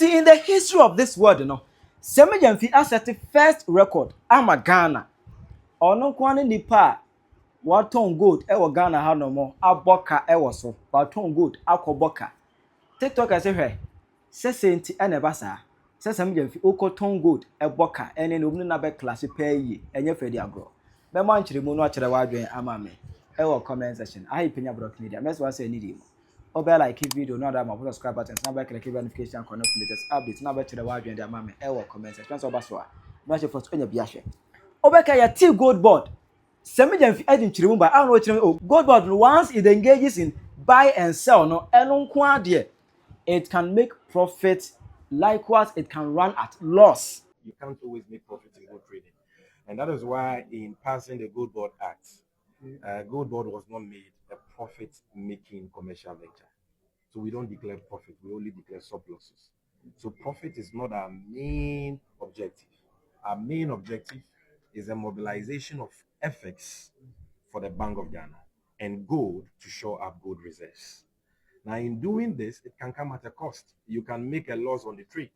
in the history of this world, Sammy Gyamfi has set the first record. I'm a Ghana. Ono kwane nipa waton gold ewo Ghana ha no mo aboka ewo so waton gold akoboka. TikTok say hwe se senti ene ba sa se Sammy Gyamfi okoton gold eboka ene no na be class pay yi enye fedi agro. Be man kire mu no akire wadwen ama me ewo comment section. I Penyah Brock Media. Mess one say need him. Obe like video no that my subscribe button na be click notification connect latest updates na be kire wadwen de ama me ewo comment section so ba so a no che for enya bia hwe obeka ya ti GoldBod Sammy Gyamfi edin chirimu ba I know chirimu GoldBod once it engages in buy and sell no eno nko ade it can make profit, likewise it can run at loss. You can't always make profit in gold trading, and that is why in passing the GoldBod Act, GoldBod was not made a profit-making commercial venture. So we don't declare profit; we only declare surpluses. So profit is not our main objective. Our main objective is a mobilization of FX for the Bank of Ghana and gold to shore up gold reserves. Now, in doing this, it can come at a cost. You can make a loss on the trade,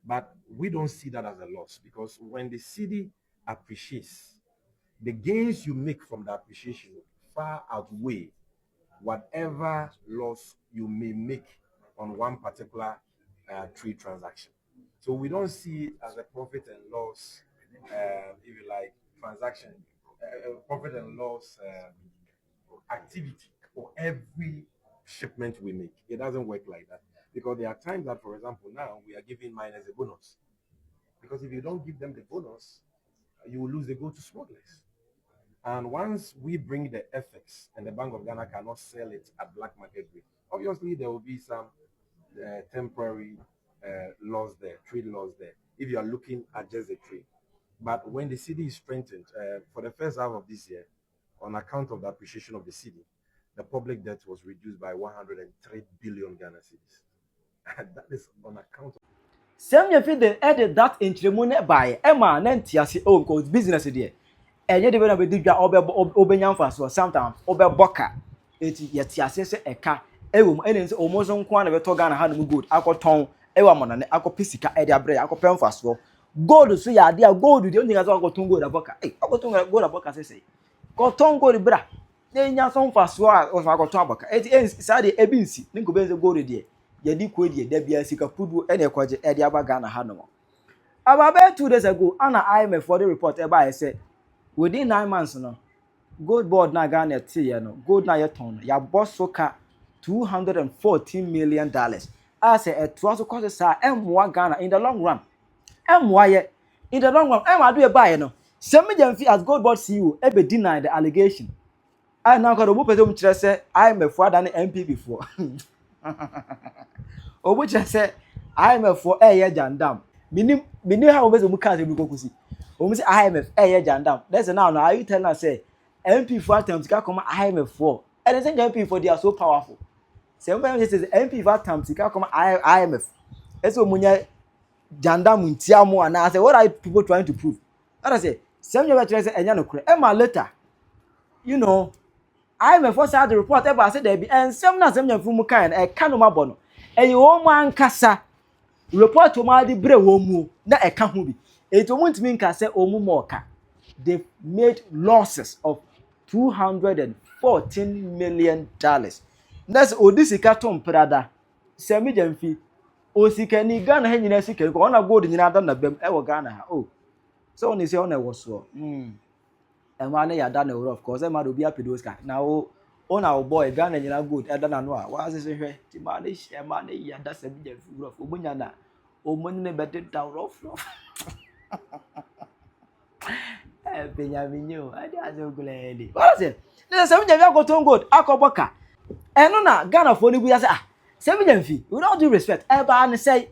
but we don't see that as a loss because when the cedi appreciates, the gains you make from the appreciation far outweigh whatever loss you may make on one particular trade transaction. So we don't see it as a profit and loss, if you like, transaction, profit and loss activity for every shipment we make. It doesn't work like that because there are times that, for example, now we are giving miners a bonus because if you don't give them the bonus, you will lose the gold to smugglers. And once we bring the FX and the Bank of Ghana cannot sell it at black market rate, obviously there will be some temporary loss there, trade loss there, if you are looking at just the trade. But when the cedi is strengthened, for the first half of this year, on account of the appreciation of the cedi, the public debt was reduced by 103 billion Ghana cedis. And that is on account of Sammy Gyamfi then added that in Chiremune by Emma Nentiasi own cause business there. And yet, when I did Obenyamfa, so sometimes Obe Boka, it yet Yasiase Eka, Ewum, and almost on Kwan of a Togana had good, Alco Tong, Ewaman, Alco Pisica, Edia Bray, Alco Penfast. Gold, so ya, dear gold, the only as I got Tungo the Boka. Eh, I got Tungo go the Boka, say. Got Tongo the Bra. Then Yason Faswa or Mago Tobaca. It ends Sadi Ebinsi, Ninko Benzo Gold, dear. Yedi Quidi, Debia Sika Pudu, and a quadri Edia Bagana Hanoma. About 2 days ago, Anna IMF for the report, I said, within 9 months, GoldBod na Ghana gold na yeton, ya boss soka $214 million. I say it was cost M1 Ghana in the long run. M1 in the long run, I do a buy Sammy Gyamfi as GoldBod CEO ebe deny the allegation. I now got a whoop at say I'm a for than MP before. Or which I say I'm a for air jandam. Meaning how much we can't go see. Say IMF jandam. That's now are you telling us say MP for times can come IMF for. And I think MP for they are so powerful. Sometimes it says MP for times can come IMF. That's what munya jandam ntiamo and I say what are people trying to prove? And I say some you say enya no kure. Emma later, IMF for say the report ever say there be and some na some you kind e kanoma bono. And you o man kasa report to ma di bre wo mu na e ka ho bi. It won't mean can say omu moka. They made losses of $214 million. That's Odisika Tom Prada. Sammy Gyamfi. Osika ni Ghana hen nyina sika ko ona gold nyina da na bem e wo Ghana ha. Oh. So on say on e wo so. E ma na ya da na of course e ma do bi apedoska. Na o ona boy Ghana nyina gold e da na no a. Wa se hwe ti ma na hia ma na ya da Sammy Gyamfi of omunya na. Omunne bede down rough. Penyah minyo, I don't glad. What is it? There's Sammy Gyamfi got on good, Akoboka. And no, Ghana for the Buya say, Sammy Gyamfi, with all due respect, Eba say,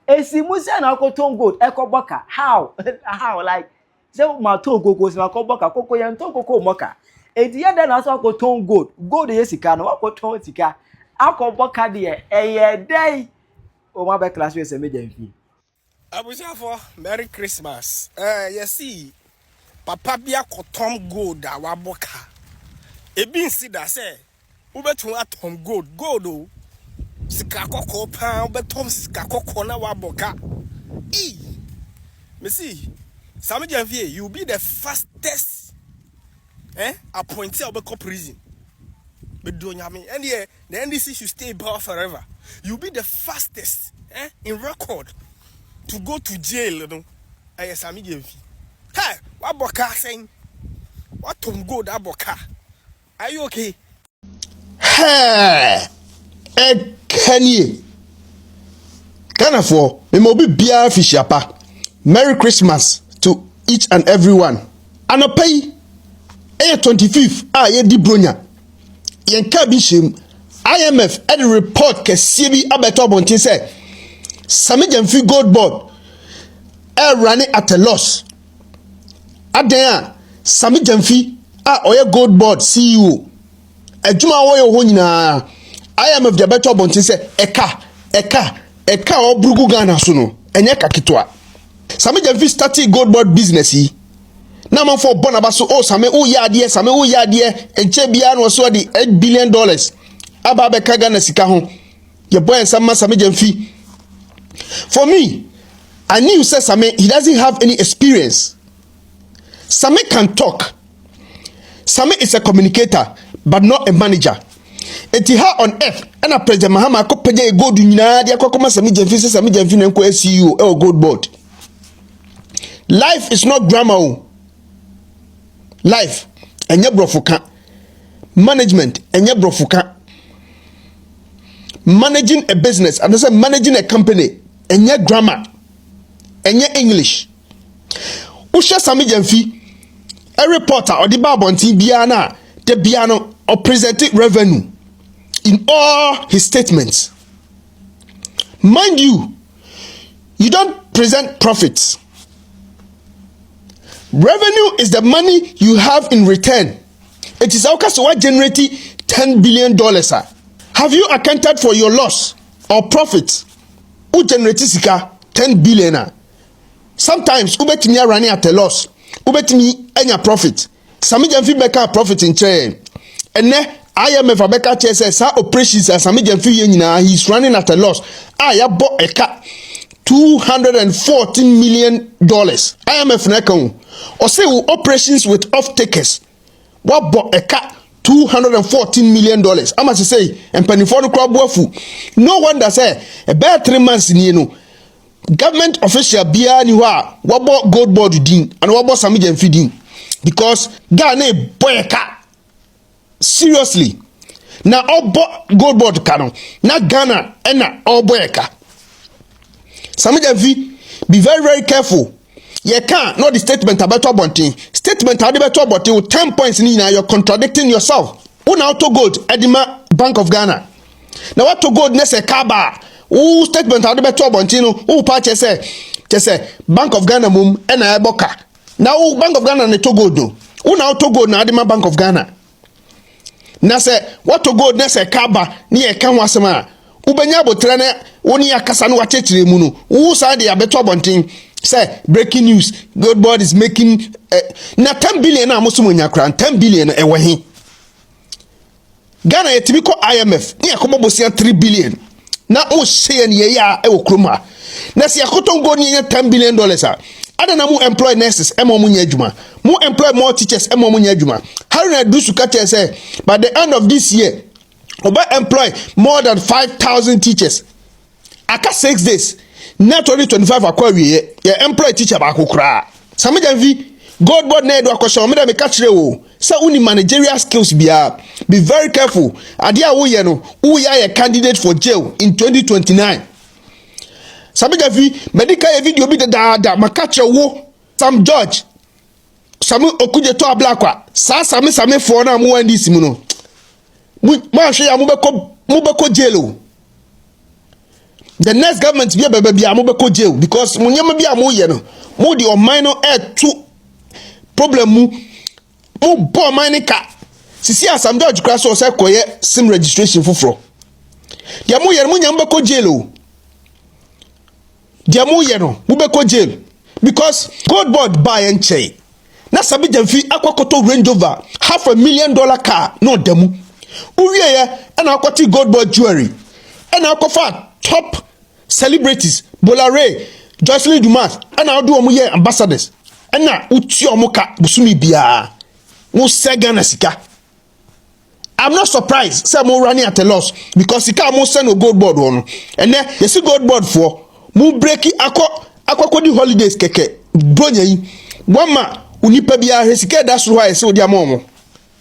Esimusa and Alcoton good, Ekoboka. How? How? Like, so my tongue goes, my Koboka, Coco and Toko Moka. And the other also got ton good, go the Yesica, no Alcoton Tika, Alcoboka, dear, a day. Oh, my back class with Sammy Gyamfi. Abusafo, Merry Christmas. You see, Papa Bia Tom Gold, our boka. A bin see that say, Ubetu at home gold, gold, sika koko pa obetom sika koko na waboka. Me see, Sammy Gyamfi, you be the fastest appointee of a prison. But don't you mean? And yeah, the NDC should stay bar forever. You be the fastest in record to go to jail. You know, Sammy Gyamfi. Hey, what boka saying? What Tom go that boka? Are you okay? Hey, Kanye. Ghana for me mobi bia fishiapa. Merry Christmas to each and everyone. Anopay 25th ye di bronya. Yen ka bi shem IMF at the report kese bi abeto bontin say Sammy Gyamfi GoldBod running at a loss. Adan Sammy Gyamfi oye GoldBod CEO. Ejuma wo yo ho nyina IMF de beto bontin say eka obrugu Ghana so no enye kakitwa. Sammy Gyamfi started GoldBod business yi. Na man for born so oh Sammy oh ya Sammy oh ya enche bia no so the $8 billion. Aba be ka Ghana sika ho. Ye boy and Sammy Gyamfi. For me, I knew say Sammy he doesn't have any experience. Sammy can talk. Sammy is a communicator but not a manager. Eti ha on earth and a President Mahama ko peje e gold nyina dia kokoma Sammy Gyamfi say Sammy Gyamfi na nko CEO e GoldBod. Life is not grammar. Life enye brofuka. Management enye brofuka. Managing a business and say managing a company enye grammar. Enye English. Usha Sammy Gyamfi a reporter or the babonti biana the biano or presenting revenue in all his statements. Mind you, you don't present profits. Revenue is the money you have in return. It is okay so what generating $10 billion. Have you accounted for your loss or profits? Who generates sika 10 billion? Sometimes ubetimi running at a loss. Ubetimi enya profit. Sammy Gyamfi beka profit in chain. And ne IMF abeka chese sa operations as Sammy Gyamfi nyina he's running at a loss. Ya bought a car $214 million. IMF na or say operations with off-takers. What bought a car $214 million. I must say, and Pennyford crowd wofu. No wonder say a bad 3 months in you. Government official bia ni wa what bought GoldBod din and what bought Sammy Gyamfi din. Because Ghana boy a car. Seriously. Now all bought GoldBod canon. Now Ghana and now all boy a car. Sammy Gyamfi, be very, very careful. You can't not the statement about Bonting. Statement about Bonting with 10 points in you're contradicting yourself. Who now to gold Edima Bank of Ghana. Now what to gold nese kaba. Who statement about Bonting who patch say Bank of Ghana mum and a boka. Now Bank of Ghana ne to gold do. Who now to gold na Edima Bank of Ghana. Now say what to gold nese kaba ni e kanwasema. Ubenyabo trene woni akasa no wachechire mu no wo sa de abeto bonten say breaking news GoldBod is making na 10 billion na amoso nya kran 10 billion e wahi Ghana yetimi ko IMF ni akobobosia 3 billion na o share ne ya e wo kroma na se akotongo ni $10 billion ada na mu employ nurses e mo nya adwuma mu employ more teachers e mo nya adwuma how na do su ka say by the end of this year Oba employ more than 5,000 teachers. Aka 6 days. Not only 25 akwawie. You employ teacher ba kokra. Sammy Gyamfi GoldBod na edo akosha me da me catch wo. Say uni managerial skills bia. Be very careful. Adia wo ye no, wo ya a candidate for jail in 2029. Sammy Gyamfi medical video bi da ma catch wo. Sam George. Sammy okuje to ablakwa. Sammy for na mu wandi simu no. Mubeko jail. The next government be mubeko jail because munyama be amoye no. Mu di o minor air to problem mu bo mine ka. Sisi asam George Kraso o say koye sim registration fufuro. Dia mu ye munyama beko jail o. Dia mu ye no mubeko jail because GoldBod buy and chey. Na Sammy Gyamfi akwakoto Range Rover $500,000 car no demu. Uwiye and akwati GoldBod jewelry. and alcofa top celebrities Bolare Jocelyn Dumas and I'll do omuye ambassadors and na uti omuka busumi biya wo segana sika. I'm not surprised say mo running at a loss because sika mo send no GoldBod one and then you see GoldBod for mo break akwa di holidays keke bronya yi wama unipa biya he sika that's why I say odi amomo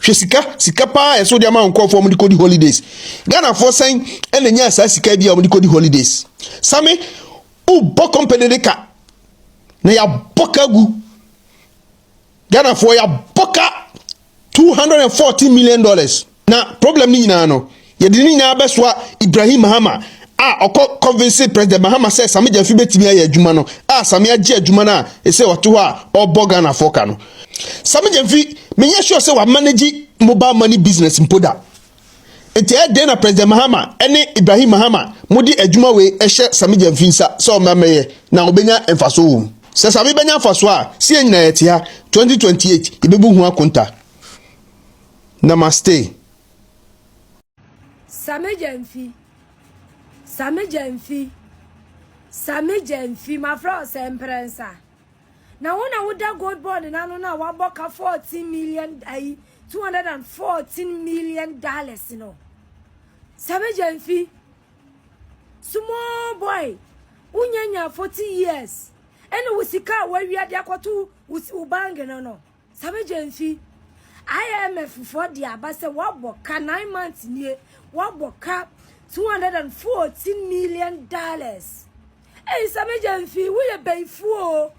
hwe sika pa e so di ama nko for mo di kodi holidays Ghana for saying enenya sa sika biya mo di kodi holidays Sammy u bo company de ka na ya boka gu Ghana for ya boka $214 million na problem ni nyina no ye di ni nyina beswa Ibrahim Mahama oko convince President Mahama say Sammy Gyamfi betimi aye adwuma no Sammy age adwuma na e say woto a obo Ghana for ka no Sammy Gyamfi menye sure say wa manage mobile money business mpoda enti e dey na President Mahama ene Ibrahim Mahama modi adwuma we ehye Sammy Gyamfi nsa so mameye na obenya emfaso wo se Sammy benya emfaso a sie nyina yete ha 2028 ibebu hu akonta. Namaste. Sammy Gyamfi, my friend Semprensa. Now when I would that GoldBod and I don't know what boka $14 million, $214 million, you know. Sammy Gyamfi, small boy, unyanya 40 years, and we see car where we are there to with Ubang no. Sammy Gyamfi. IMF for the abase what boka 9 months near what boka $214 million. Hey, Sammy Gyamfi, we a bay for.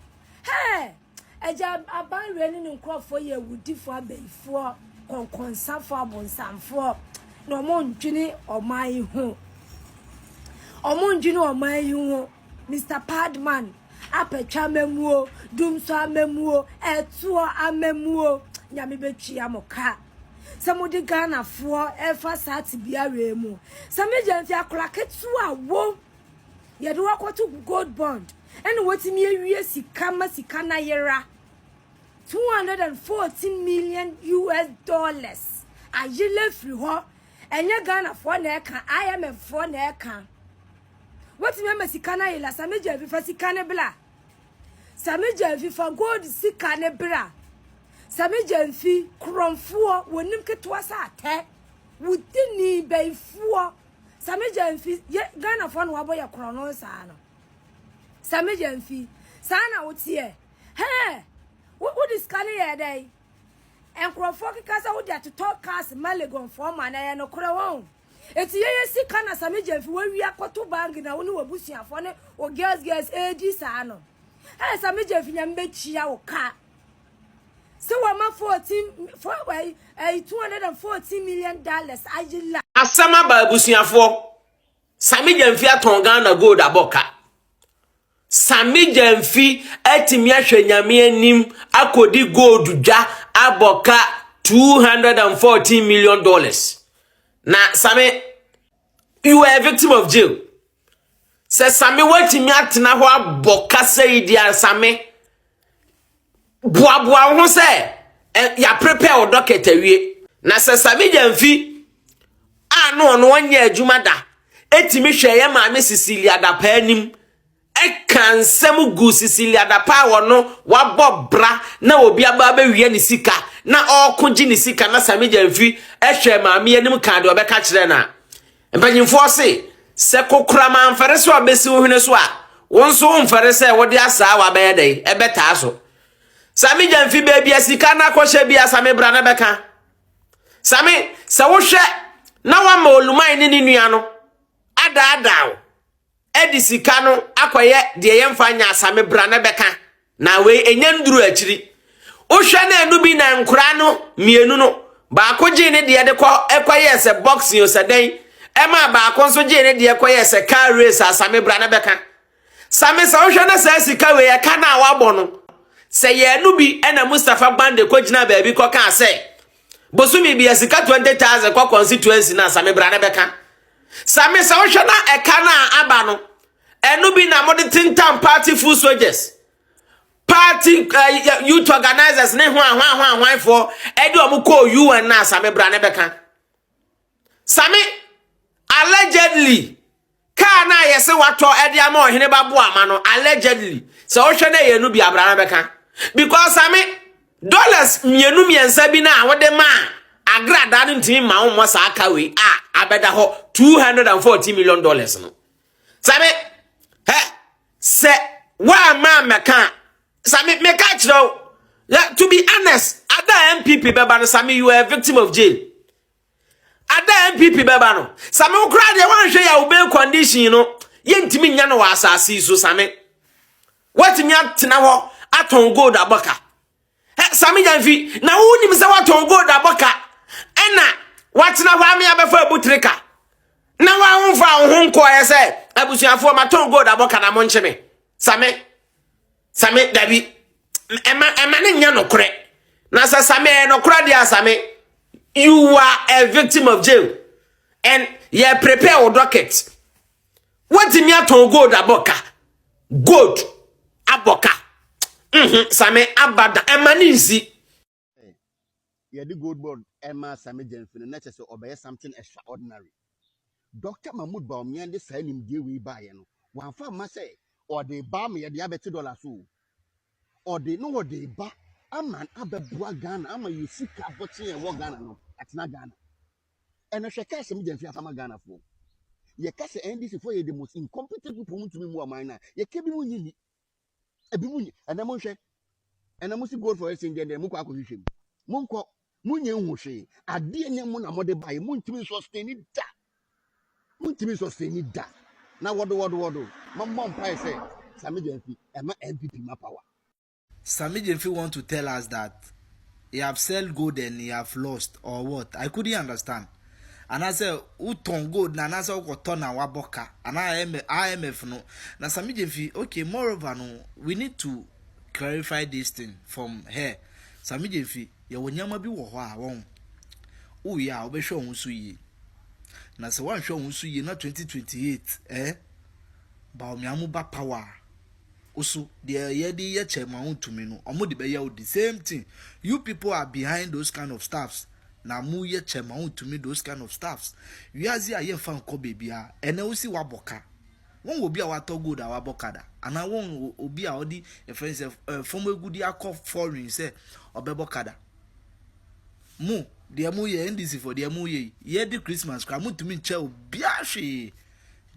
Hey, a job about running in crop for you would differ bay for consaffa bon sam for no mon jini or my home. Or mon jino or my home, Mr. Padman, Ape Chamemo, Doomswa Memo, Etua Amemo. Nyame betwi amoka samodi Ghana for efa sati bia wemu Sammy Gyamfi akraketu awo ye do akoto GoldBod and wotimi awie sika na yera $214 million ayele free ho enye Ghana for na eka IMF for na eka wotimi amasika na yela Sammy Gyamfi fa sika ne bla Sammy Gyamfi fa gold sika ne bra Sammy Gyamfi kromfuo wonim ketwa sa ate wudini beifuo Sammy Gyamfi Ghana fo no aboya krono sa no Sammy Gyamfi sa na wotie he wo diskane ye dai enkrofo kekasa wo dia to talk cast malegon for man na ye no kro won eti ye sika na Sammy Gyamfi wo wi akoto bang na wo ne wabusuafo ne o girls edi sa no he Sammy Gyamfi nyambe chia wo ka so $214 million ajila asama ba busuafo Sammy Gyamfi aton Ghana gold aboka Sammy Gyamfi atimi ahwe nyame anim akodi gold dwa aboka $214 million na Sammy you were a victim of jail say Sammy watimi atena ho aboka say dia Sammy boa ho say ya prepare o docket awie na se Sammy Gyamfi no onye adwuma da etimi hwe ye maame Cecilia da pa anim kansem gu Cecilia da pa wono wabobra na obi aba ba wie ni sika na okogi ni sika na Sammy Gyamfi hwe maame anim kan de obeka kire na mpanyimfo se kokura manfere so obesi ohune so a wonso mfere se wode asa wa ba ye dai ebeta so Sammy Gyamfi baby asika na kwhye bia Sammy bra na beka Sammy se wo hwe na wa ma oluman ni nua no ada edi sika no akoye de yemfa nya Sammy bra na beka na we enyanduru akiri wo hwe na enu bi na nkura no mienu no ba ko gi ne de ekoye se boxing yo se den ema ba ko nso gi ne de ekoye se car race Sammy bra na beka Sammy se wo hwe na se sika we ye ka na wa bo no se ye nu bi ena Mustafa Bande ko gina baabi ko kan se bosumi bi asika 20,000 ko constituency na Sammy bra na beka Sammy se wo hwe na eka na aba no enu bi na mode tintam party full soldiers party youth organizers ne hwan for edi omuko UN na Sammy bra na beka Sammy allegedly car na yese wato ede ama ohene babo ama no allegedly so wo hwe na ye no bi abrana beka because dollars mienu miensa bi na wode ma agrada no ntimi ma wo mo sa aka we abeda ho $240 million no same se wa ma meka same meka chiro to be honest ada MPP beba no same you are a victim of jail ada MPP beba no same ukra de wan hwe ya ube condition no ye ntimi nya no wa asase so same watimi atena ho aton gold aboka Sammy Gyamfi na woni se waton gold aboka ena watena ho ame abefa abutrika na wa honfa ho nko ese abusuafo maton gold aboka na mo ncheme Sammy dabi ema ne nya no kore na sa Sammy no kora dia Sammy you are a victim of jail and you prepare your docket what me aton gold aboka Sammy abada emaninzi yeah the GoldBod Emma Sammy Gyamfi no nature so obey something extraordinary Dr. Mahmoud Baumia de say nim die we buy no wan fa ma say or the ba me de $100 so or the no what the ba aman abebua Ghana ama you sika botin e wo Ghana no atena Ghana eno hwe ka Sammy Gyamfi afama Ghana fo ye ka say NDC for ye the most incompetent people to me mu aman na ye ke bi mu nyini ebimunyi anamo hwe anamo si gold for exchange dem mu kwa akohwehwem munko munye nhwohwe ade enye mu na mode bae muntimi sustain da na wodo mamma mpa say Sammy Gyamfi ema MPP ma power Sammy Gyamfi want to tell us that he have sell gold and he have lost or what? I couldn't understand. And I say uton gold na nasa uko tona waboka and IMF no na Sammy Gyamfi okay moreover no we need to clarify this thing from here. Sammy Gyamfi ye wonyama bi wo ho a won wo ya obehwe ho so yi na se wan hwe ho so yi na 2028 ba omiamu ba power also the yedi ye chairman untumi no omo de be ya the same thing you people are behind those kind of stuffs na mu ye chairman to me those kind of stuffs wiazi aye fan ko bebia ene wo si waboka won obi a wato good a waboka da ana won obi a odi e friends from egudi akọ foreign say obeboka da mu de mu ye NDC for de mu ye the Christmas kra mu to me che obi ahwe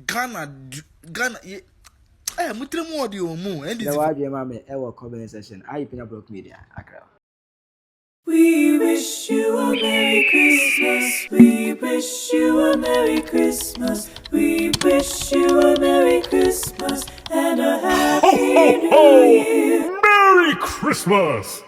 Ghana mutremu odi o mu NDC the wage mama e wo comment section Penyah Block Media Accra. We wish you a Merry Christmas. We wish you a Merry Christmas. We wish you a Merry Christmas and a Happy New Year. Merry Christmas!